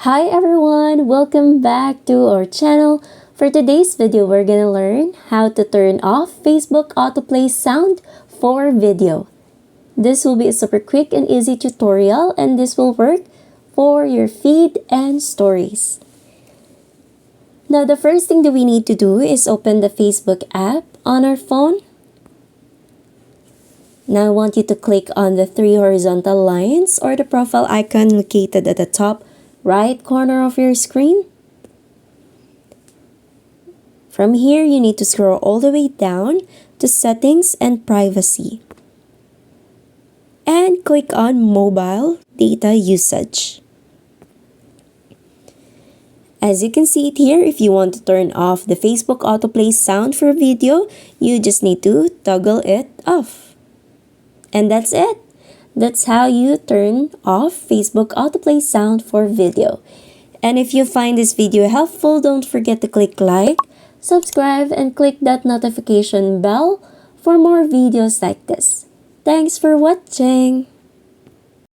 Hi everyone, welcome back to our channel. For today's video, we're gonna learn how to turn off Facebook Autoplay sound for video. This will be a super quick and easy tutorial, and this will work for your feed and stories. Now, the first thing that we need to do is open the Facebook app on our phone. Now I want you to click on the three horizontal lines or the profile icon located at the top right corner of your screen. From here, you need to scroll all the way down to Settings and Privacy. And click on Mobile Data Usage. As you can see it here, if you want to turn off the Facebook Autoplay sound for video, you just need to toggle it off. And that's it. That's how you turn off Facebook Autoplay sound for video. And if you find this video helpful, don't forget to click like, subscribe, and click that notification bell for more videos like this. Thanks for watching!